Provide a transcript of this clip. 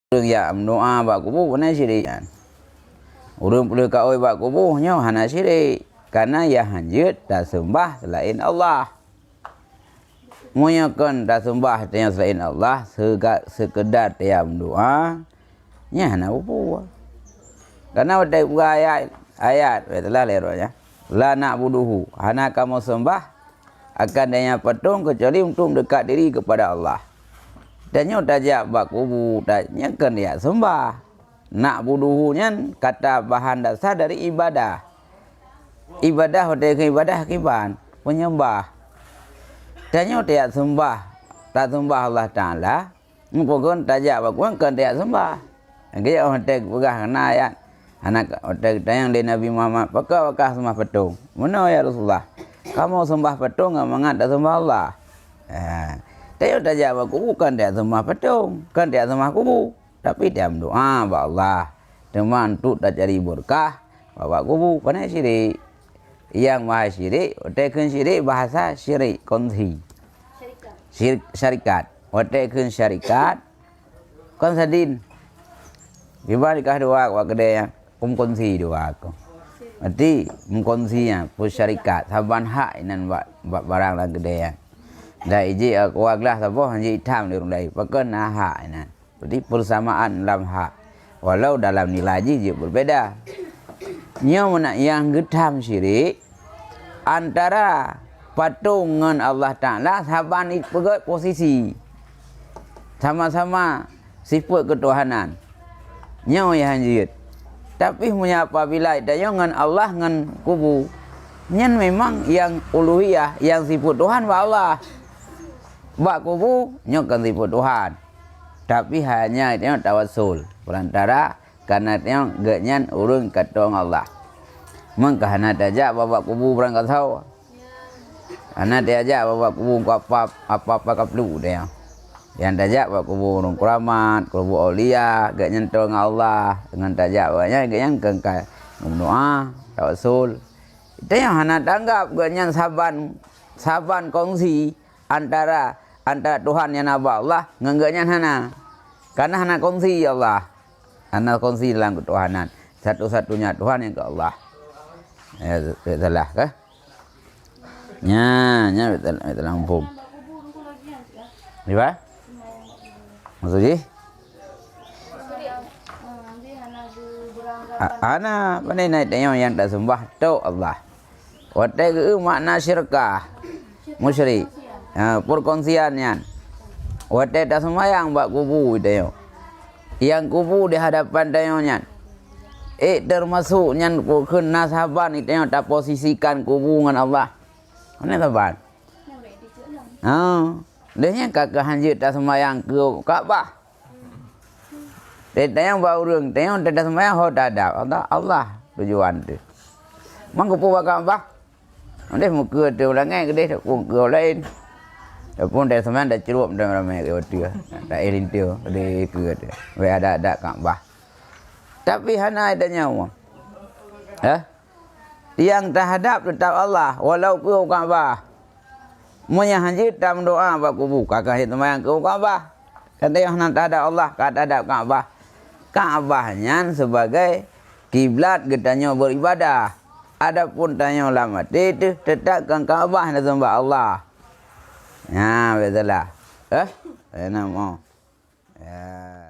Urang ya doa bak kubu kena syirik. Urang perlu kaoy bak kubu nyo hana syirik. Karena ya hanjut dah sembah selain Allah. Munyakan dah sembah yang selain Allah sekedar dia doa nya hana kubu. Karena ada ayat betulah leronya. La na'buduhu, hana kamu sembah akan daya patung kecuali untuk dekat diri kepada Allah. Dan nyo tajak bak kubu tanya kan dia sembah. Nak buduhunya kata bahan dasar dari ibadah. Ibadah hotel ke ibadah kiban penyembah. Dan nyo dia sembah, tak sembah Allah Taala. Mungkin tajak bak kubu kan dia sembah. Dia hotel peugah kena ayat. Anak hotel tayang di Nabi Muhammad pakah sembah patung. Mana ya Rasulullah? Kamu sembah patung enggak tak sembah Allah. Dia dah jawab kubu kan dia sembah patung, kan dia sembah kubu. Tapi dia berdoa kepada Allah. Teman tu dah cari berkah bawa kubu kena syirik. Yang maha syirik, otakkan syirik bahasa syirik kongsi. Syarikat. Otakkan syarikat konsadin. Gimana kah doa kau kedai yang kongsi doa aku. Berarti mengkongsinya pun syarikat saban hak inan buat barang lah kedai yang. Dah iji aku aglah sabo hanji hitam di rumah dai pakai hak ini. Berarti persamaan dalam hak. Walau dalam nilai ji berbeda. Nyo mana yang hitam syirik antara patung dengan Allah Taala saban pegat posisi. Sama-sama sifat ketuhanan. Nyo yang hanjit. Tapi punya apabila dia dengan Allah dengan kubu. Nyan memang yang uluhiyah, yang sifat Tuhan wa Allah. Bak kubu nyokan sifat Tuhan. Tapi hanya dia tawasul perantara karena dia genyan urang katong Allah. Mangka hana tajak babak kubu berangkat tahu. Hana dia ajak babak kubu apa kaplu dia. Yang tajak babak kubu urang keramat, kubu aulia, genyan tong Allah dengan tajak banyak genyan kengkai doa, tawasul. Itu yang hana tanggap genyan saban kongsi antara Tuhan yang nabak Allah nganggaknya hana. Karena hana kongsi Allah. Hana kongsi dalam ketuhanan. Satu-satunya Tuhan yang ke Allah. Ya, salah kah? Nya betul lampung. Apa? Maksudnya? Ana pandai naik yang tak sembah tu Allah. Watai ke makna syirkah. Musyrik. Perkongsiannya. Wadah dah semayang bak kubu dia. Yang kubu di hadapan dia. Termasuknya kena sahabat itu yang tak posisikan kubu dengan Allah. Mana sahabat? Dia yang kakak hanjit dah semayang ke Kaabah. Dia yang bau urang, dia yang dah semayang ho dah ada. Allah tujuan tu. Mang kubu bak Kaabah. Dia muka tu ulangan ke dia muka lain. Pun dari semen dah cerup dalam ramai ke hotel. Dah erintil di ke dia. Wei ada Kaabah. Tapi hana ada nyawa. Yang terhadap tetap Allah walau ke Kaabah. Munya hanjit dalam doa bak kubu kakak itu mayang ke Kaabah. Kata yang hana terhadap Allah kata ada Kaabah. Kaabahnya sebagai kiblat getanya beribadah. Adapun tanya ulama itu tetapkan Kaabah dan sembah Allah. Ya, betul lah. Enak mau. Ya.